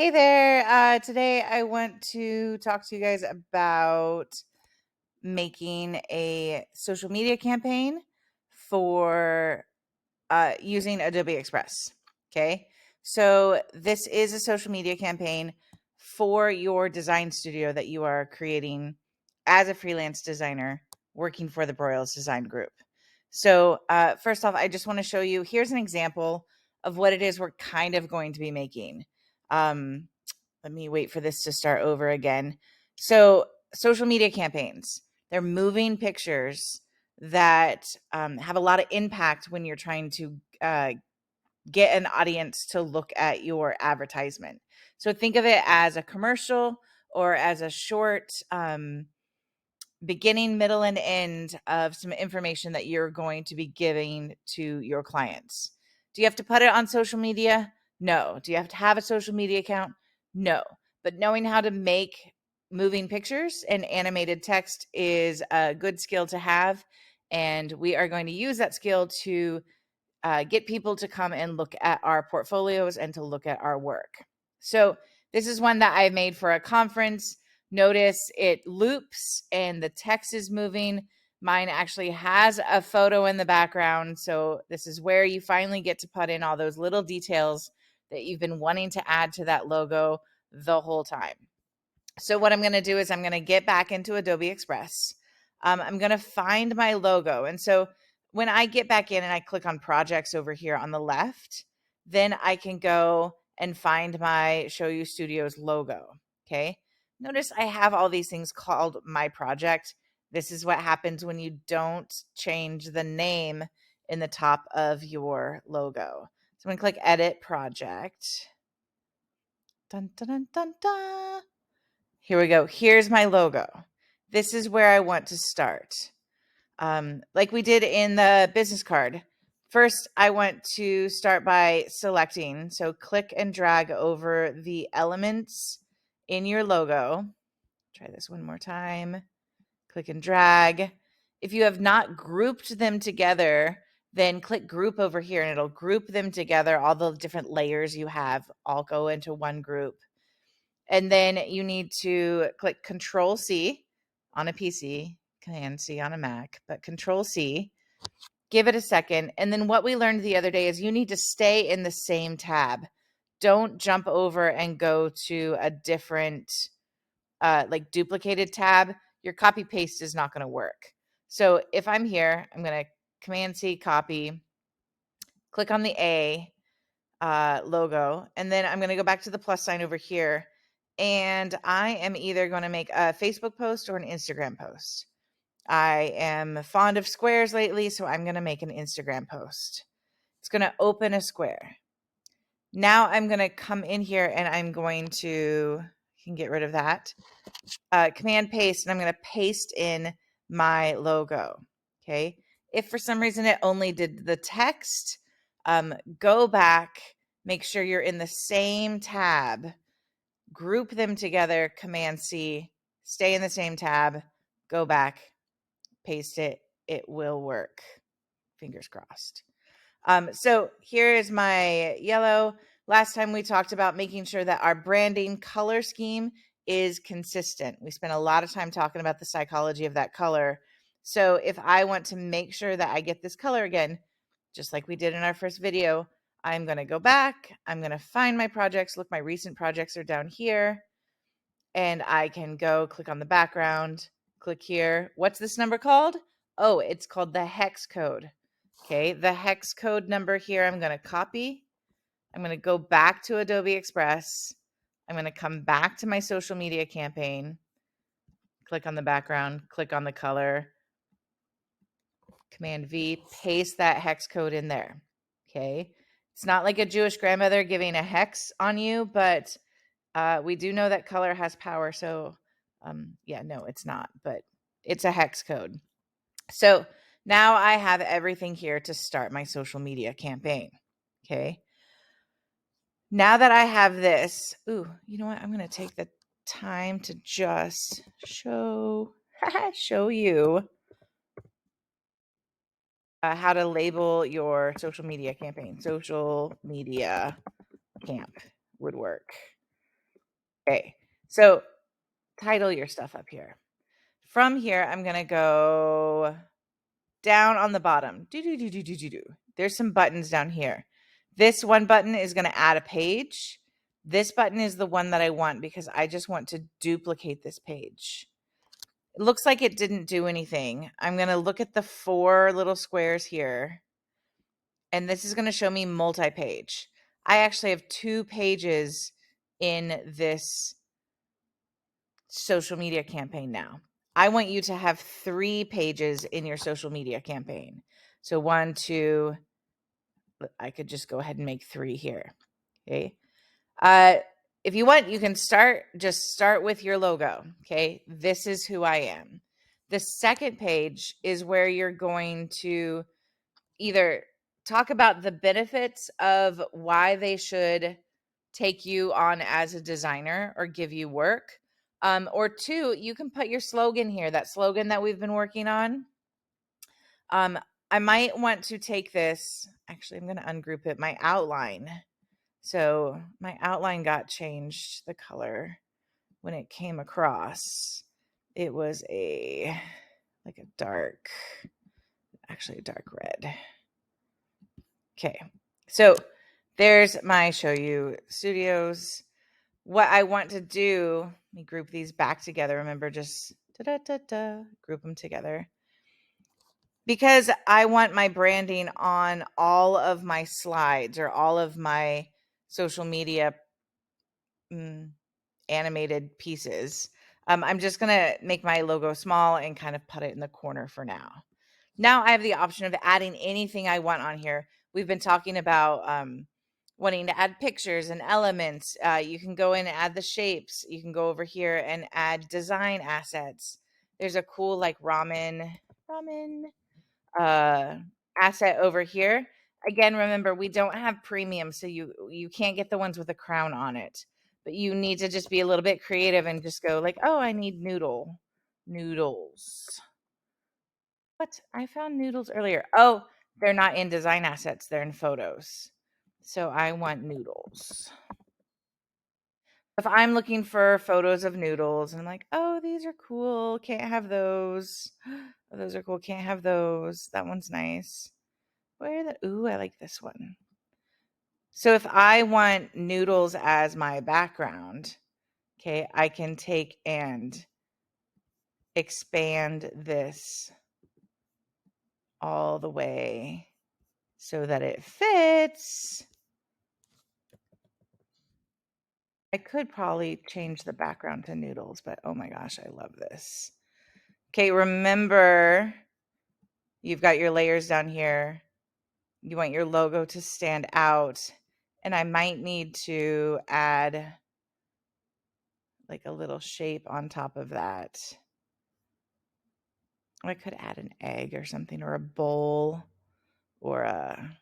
Hey there. Today I want to talk to you guys about making a social media campaign for using Adobe Express. Okay. So this is a social media campaign for your design studio that you are creating as a freelance designer working for the Broyles Design Group. So first off, I just want to show you, here's an example of what it is we're kind of going to be making. Um, Let me wait for this to start over again. So social media campaigns, they're moving pictures that have a lot of impact when you're trying to get an audience to look at your advertisement. So think of it as a commercial or as a short beginning, middle, and end of some information that you're going to be giving to your clients. Do you have to put it on social media? No. Do you have to have a social media account? No. But knowing how to make moving pictures and animated text is a good skill to have. And we are going to use that skill to get people to come and look at our portfolios and to look at our work. So this is one that I made for a conference. Notice it loops and the text is moving. Mine actually has a photo in the background. So this is where you finally get to put in all those little details that you've been wanting to add to that logo the whole time. So what I'm going to do is I'm going to get back into Adobe Express. I'm going to find my logo. And so when I get back in and I click on projects over here on the left, then I can go and find my Show You Studios logo. Okay. Notice I have all these things called my project. This is what happens when you don't change the name in the top of your logo. So I'm going to click Edit Project. Dun, dun, dun, dun, dun. Here we go. Here's my logo. This is where I want to start. Like we did in the business card. First, I want to start by selecting. So click and drag over the elements in your logo. Try this one more time. Click and drag. If you have not grouped them together, then click group over here and it'll group them together. All the different layers you have all go into one group. And then you need to click Control C on a PC, Command C on a Mac, but Control C. Give it a second. And then what we learned the other day is you need to stay in the same tab. Don't jump over and go to a different, like duplicated tab. Your copy paste is not going to work. So if I'm here, I'm going to Command C, copy, click on the A logo, and then I'm going to go back to the plus sign over here. And I am either going to make a Facebook post or an Instagram post. I am fond of squares lately, so I'm going to make an Instagram post. It's going to open a square. Now I'm going to come in here and I'm going to, can get rid of that, Command paste, and I'm going to paste in my logo. Okay. If for some reason it only did the text, go back, make sure you're in the same tab, group them together, Command C, stay in the same tab, go back, paste it. It will work. Fingers crossed. So here is my yellow. Last time we talked about making sure that our branding color scheme is consistent. We spent a lot of time talking about the psychology of that color. So if I want to make sure that I get this color again, just like we did in our first video, I'm going to go back. I'm going to find my projects. Look, my recent projects are down here. And I can go click on the background, click here. What's this number called? Oh, it's called the hex code. Okay, the hex code number here, I'm going to copy. I'm going to go back to Adobe Express. I'm going to come back to my social media campaign, click on the background, click on the color, Command V, paste that hex code in there. Okay, it's not like a Jewish grandmother giving a hex on you, but we do know that color has power. So yeah, no, it's not, but it's a hex code. So now I have everything here to start my social media campaign. Okay. Now that I have this, ooh, you know what? I'm going to take the time to just show you how to label your social media campaign. Social media camp would work. Okay, so title your stuff up here. From here, I'm going to go down on the bottom. There's some buttons down here. This one button is going to add a page. This button is the one that I want because I just want to duplicate this page. It looks like it didn't do anything. I'm going to look at the 4 little squares here, and this is going to show me multi-page. I actually have 2 pages in this social media campaign now. I want you to have 3 pages in your social media campaign. So 1, 2, I could just go ahead and make 3 here. Okay. If you want, you can just start with your logo. Okay. This is who I am. The second page is where you're going to either talk about the benefits of why they should take you on as a designer or give you work. Or 2, you can put your slogan here, that slogan that we've been working on. I might want to take this, actually, I'm going to ungroup it, my outline. So my outline got changed, the color, when it came across. It was like a dark, actually a dark red. Okay, so there's my Show You Studios. What I want to do, let me group these back together. Remember, just group them together. Because I want my branding on all of my slides or all of my social media animated pieces. I'm just going to make my logo small and kind of put it in the corner for now. Now I have the option of adding anything I want on here. We've been talking about wanting to add pictures and elements. You can go in and add the shapes. You can go over here and add design assets. There's a cool like ramen asset over here. Again, remember, we don't have premium, so you can't get the ones with a crown on it. But you need to just be a little bit creative and just go like, oh, I need noodles. What? I found noodles earlier. Oh, they're not in design assets. They're in photos. So I want noodles. If I'm looking for photos of noodles and I'm like, oh, these are cool. Can't have those. Oh, those are cool. Can't have those. That one's nice. Where the, ooh, I like this one. So if I want noodles as my background, okay, I can take and expand this all the way so that it fits. I could probably change the background to noodles, but oh my gosh, I love this. Okay, remember, you've got your layers down here. You want your logo to stand out. And I might need to add like a little shape on top of that. I could add an egg or something, or a bowl, or a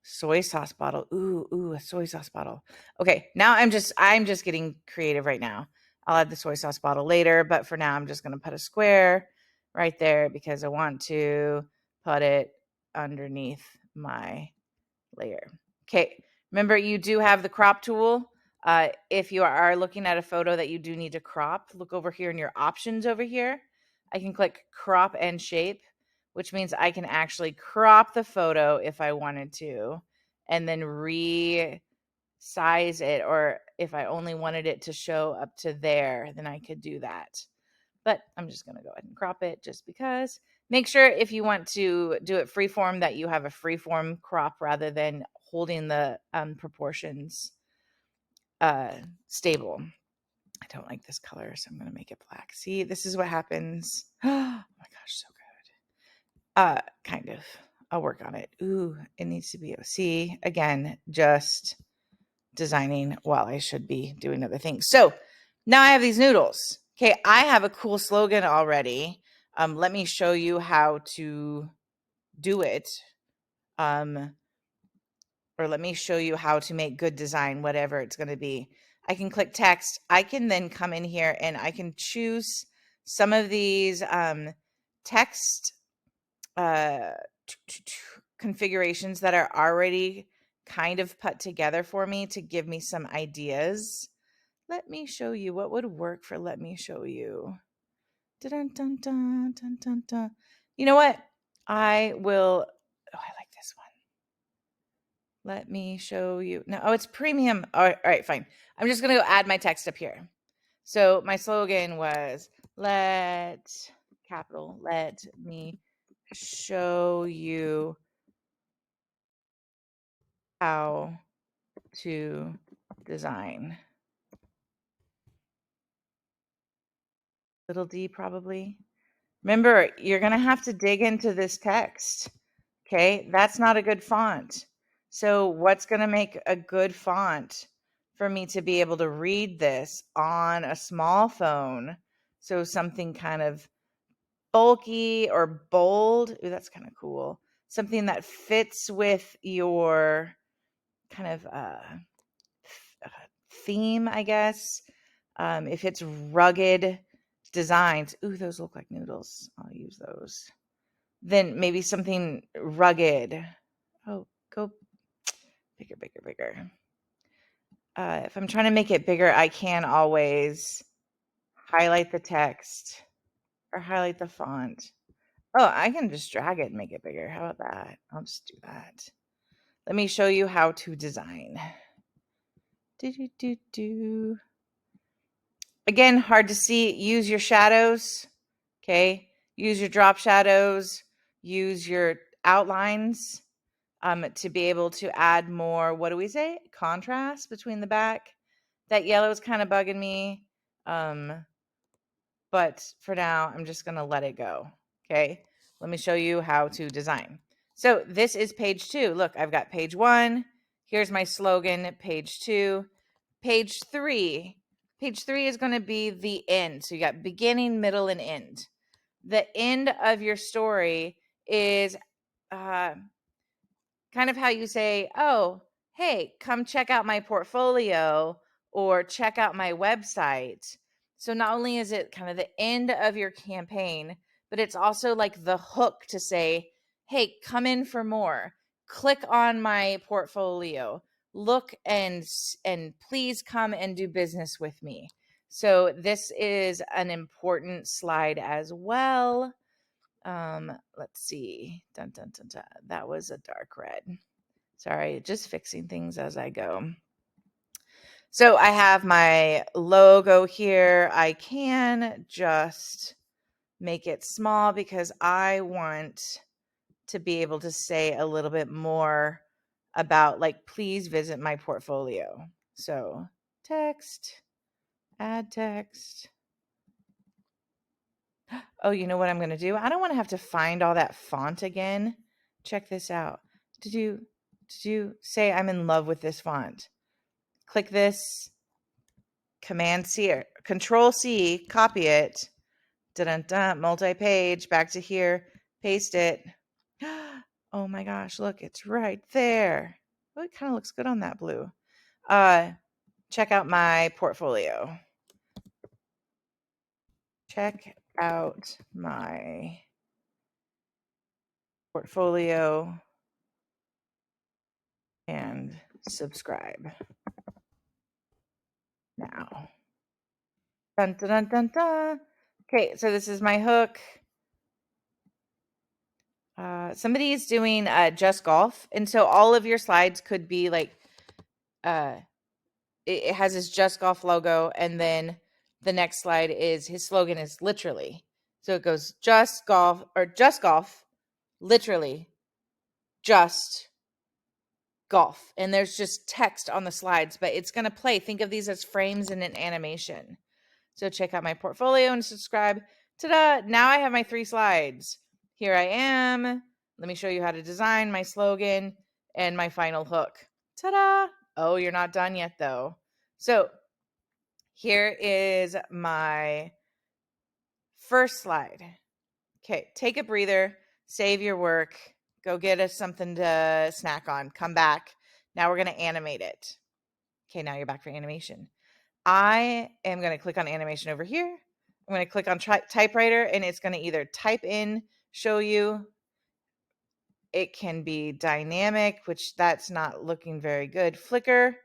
soy sauce bottle. Ooh, a soy sauce bottle. Okay, now I'm just getting creative right now. I'll add the soy sauce bottle later, but for now I'm just going to put a square right there because I want to put it underneath my layer. Okay, remember you do have the crop tool. If you are looking at a photo that you do need to crop, look over here in your options over here. I can click crop and shape, which means I can actually crop the photo if I wanted to, and then resize it, or if I only wanted it to show up to there, then I could do that. But I'm just going to go ahead and crop it just because. Make sure if you want to do it freeform that you have a freeform crop rather than holding the proportions stable. I don't like this color, so I'm going to make it black. See, this is what happens. Oh my gosh, so good. Kind of. I'll work on it. Ooh, it needs to be OC. Again, just designing while I should be doing other things. So now I have these noodles. Okay, I have a cool slogan already. Let me show you how to do it. Or let me show you how to make good design, whatever it's going to be. I can click text. I can then come in here and I can choose some of these text configurations that are already kind of put together for me to give me some ideas. Let me show you what would work for let me show you. Dun, dun, dun, dun, dun, dun. You know what? I will. Oh, I like this one. Let me show you. No, oh, it's premium. All right, fine. I'm just going to go add my text up here. So my slogan was let me show you how to design. Little d probably. Remember, you're going to have to dig into this text. Okay, that's not a good font. So what's going to make a good font for me to be able to read this on a small phone? So something kind of bulky or bold. Ooh, that's kind of cool. Something that fits with your kind of theme, I guess. If it's rugged designs, ooh, those look like noodles. I'll use those. Then maybe something rugged. Oh, go bigger, bigger, bigger. If I'm trying to make it bigger, I can always highlight the text or highlight the font. Oh, I can just drag it and make it bigger. How about that? I'll just do that. Let me show you how to design. Again, hard to see. Use your shadows. Okay. Use your drop shadows. Use your outlines to be able to add more, what do we say? Contrast between the back. That yellow is kind of bugging me. But for now, I'm just going to let it go. Okay. Let me show you how to design. So this is page 2. Look, I've got page 1. Here's my slogan, page 2. Page 3. Page 3 is going to be the end. So you got beginning, middle, and end. The end of your story is kind of how you say, oh, hey, come check out my portfolio or check out my website. So not only is it kind of the end of your campaign, but it's also like the hook to say, hey, come in for more. Click on my portfolio. Look and please come and do business with me. So this is an important slide as well. Let's see. Dun, dun, dun, dun. That was a dark red. Sorry, just fixing things as I go. So I have my logo here. I can just make it small because I want to be able to say a little bit more about, like, please visit my portfolio. So text, add text. Oh, you know what I'm going to do? I don't want to have to find all that font again. Check this out. Did you say I'm in love with this font? Click this, Command C or Control C, copy it. Dun-dun-dun, multi-page, back to here, paste it. Oh my gosh, look, it's right there. Oh, it kind of looks good on that blue. Check out my portfolio. Check out my portfolio and subscribe now. Dun, dun, dun, dun, dun. Okay, so this is my hook. Somebody is doing just golf, and so all of your slides could be like it has his just golf logo, and then the next slide is his slogan is literally. So it goes just golf, literally just golf, and there's just text on the slides, but it's going to play. Think of these as frames in an animation. So check out my portfolio and subscribe. Ta-da! Now I have my 3 slides. Here I am. Let me show you how to design my slogan and my final hook. Ta-da! Oh, you're not done yet though. So here is my first slide. Okay, take a breather, save your work, go get us something to snack on, come back. Now we're going to animate it. Okay, now you're back for animation. I am going to click on animation over here. I'm going to click on typewriter, and it's going to either type in, show you. It can be dynamic, which that's not looking very good. Flicker.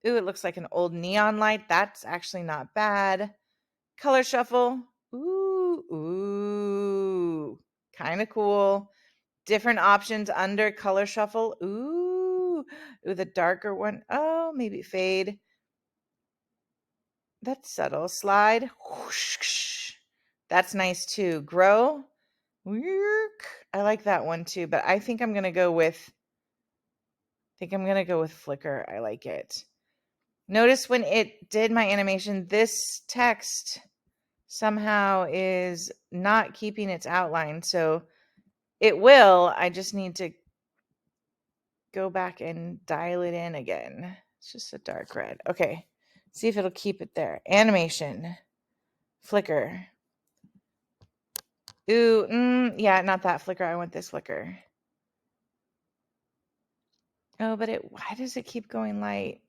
Ooh, it looks like an old neon light. That's actually not bad. Color shuffle. Ooh, kind of cool. Different options under color shuffle. Ooh, the darker one. Oh, maybe fade. That's subtle. Slide. Whoosh. That's nice too. Grow. I like that one too, but I think I'm gonna go with Flickr. I like it. Notice when it did my animation, this text somehow is not keeping its outline. So it will. I just need to go back and dial it in again. It's just a dark red. Okay. See if it'll keep it there. Animation. Flickr. Ooh, yeah, not that Flickr. I want this Flickr. Oh, but why does it keep going light?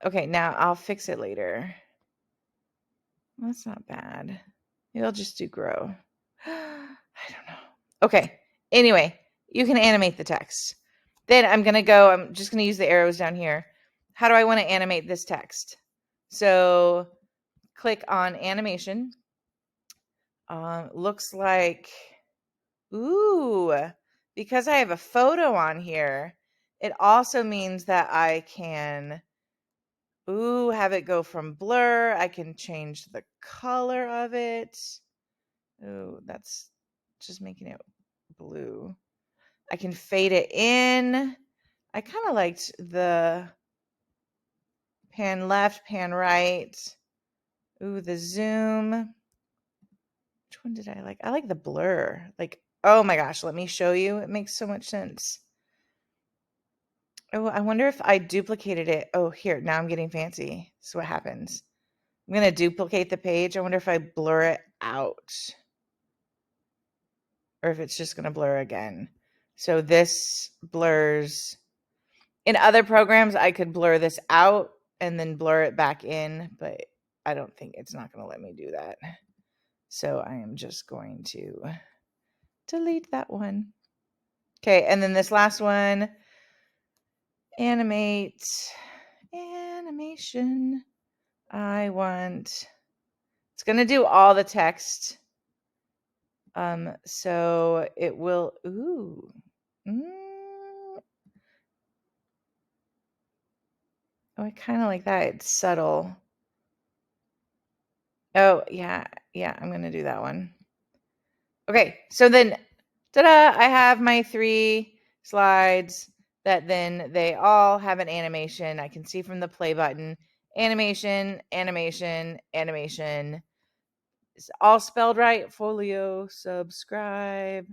Okay, now I'll fix it later. Well, that's not bad. Maybe I'll just do grow. I don't know. Okay. Anyway, you can animate the text. Then I'm just going to use the arrows down here. How do I want to animate this text? So click on animation. Looks like, because I have a photo on here, it also means that I can, have it go from blur. I can change the color of it. Ooh, that's just making it blue. I can fade it in. I kind of liked the pan left, pan right. Ooh, the zoom. Which one did I like? I like the blur. Like, oh my gosh, let me show you. It makes so much sense. Oh, I wonder if I duplicated it. Oh, here, now I'm getting fancy. This is what happens. I'm going to duplicate the page. I wonder if I blur it out or if it's just going to blur again. So this blurs. In other programs, I could blur this out and then blur it back in, but I don't think it's not going to let me do that. So I am just going to delete that one. Okay, and then this last one, animation. It's going to do all the text. So it will, Oh, I kind of like that. It's subtle. Oh, yeah, I'm going to do that one. Okay, so then, ta-da, I have my 3 slides that then they all have an animation. I can see from the play button, animation, animation, animation. It's all spelled right. Folio, subscribe,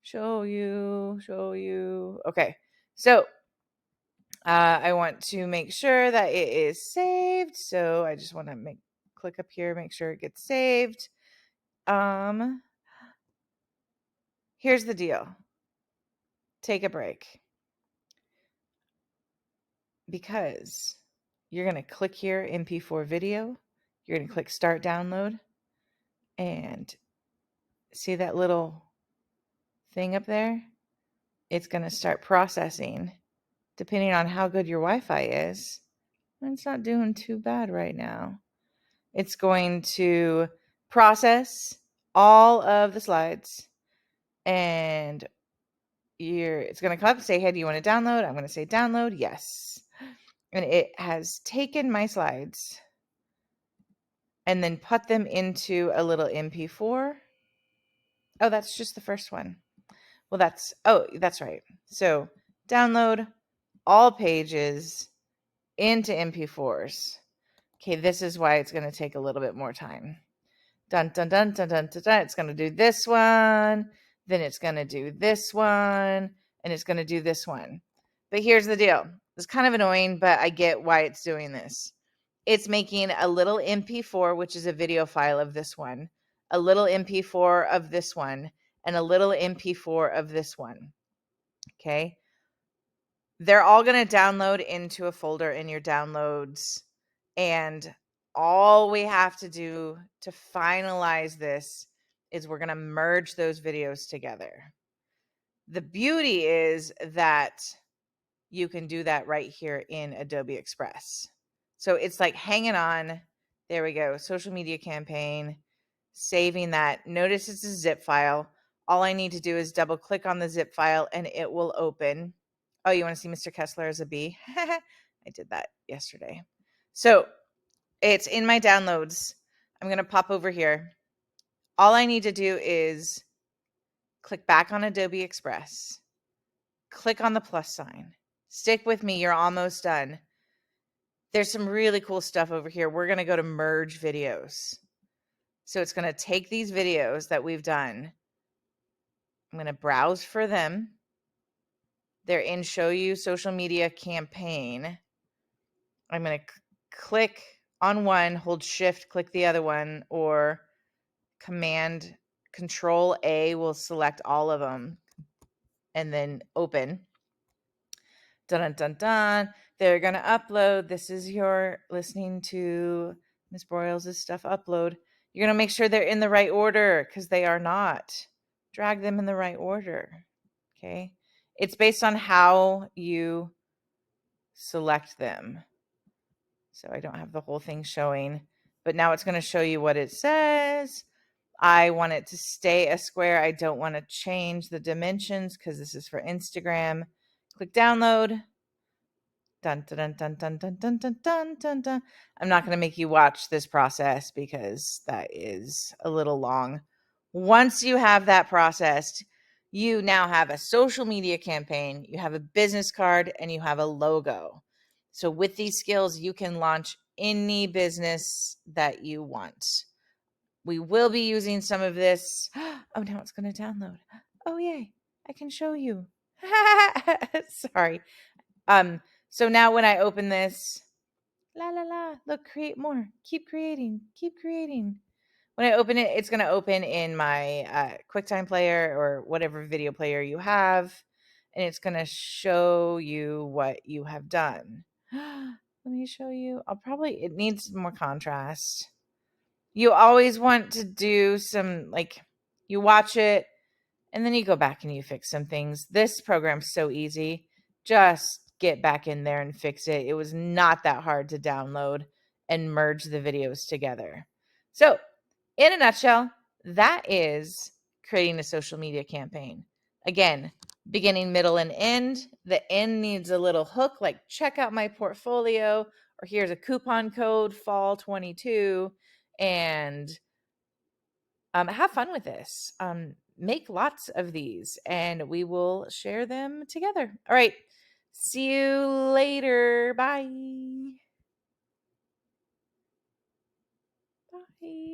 show you. Okay, so I want to make sure that it is saved. So I just want to click up here, make sure it gets saved. Here's the deal. Take a break. Because you're going to click here, MP4 video. You're going to click start download. And see that little thing up there? It's going to start processing. Depending on how good your Wi-Fi is. It's not doing too bad right now. It's going to process all of the slides. And it's going to come up and say, hey, do you want to download? I'm going to say download. Yes. And it has taken my slides and then put them into a little MP4. Oh, that's just the first one. Well, that's right. So download all pages into MP4s. Okay, this is why it's going to take a little bit more time. Dun, dun, dun, dun, dun, dun, dun. It's going to do this one, then it's going to do this one, and it's going to do this one. But here's the deal. It's kind of annoying, but I get why it's doing this. It's making a little MP4, which is a video file of this one, a little MP4 of this one, and a little MP4 of this one. Okay. They're all going to download into a folder in your downloads. And all we have to do to finalize this is we're going to merge those videos together. The beauty is that you can do that right here in Adobe Express. So it's like hanging on. There we go. Social media campaign, saving that. Notice it's a zip file. All I need to do is double click on the zip file and it will open. Oh, you want to see Mr. Kessler as a bee? I did that yesterday. So it's in my downloads. I'm going to pop over here. All I need to do is click back on Adobe Express, click on the plus sign. Stick with me. You're almost done. There's some really cool stuff over here. We're going to go to merge videos. So it's going to take these videos that we've done. I'm going to browse for them. They're in show you social media campaign. I'm going to click on one, hold shift, click the other one, or command control A will select all of them and then open. Dun dun dun dun. They're going to upload. This is your listening to Miss Broyles' stuff upload. You're going to make sure they're in the right order because they are not. Drag them in the right order. Okay. It's based on how you select them. So I don't have the whole thing showing, but now it's going to show you what it says. I want it to stay a square. I don't want to change the dimensions because this is for Instagram. Click download. Dun, dun, dun, dun, dun, dun, dun, dun, dun, dun. I'm not going to make you watch this process because that is a little long. Once you have that processed, you now have a social media campaign, you have a business card, and you have a logo. So with these skills, you can launch any business that you want. We will be using some of this. Oh, now it's going to download. Oh, yay. I can show you. Sorry. So now when I open this, la la la, look, create more. Keep creating. Keep creating. When I open it, it's going to open in my QuickTime player or whatever video player you have. And it's going to show you what you have done. Let me show you. It needs more contrast. You always want to do some, like, you watch it and then you go back and you fix some things. This program's so easy. Just get back in there and fix it. It was not that hard to download and merge the videos together. So, in a nutshell, that is creating a social media campaign. Again, beginning, middle, and end. The end needs a little hook like check out my portfolio, or here's a coupon code fall 22, and have fun with this. Make lots of these and we will share them together. All right. See you later. Bye. Bye.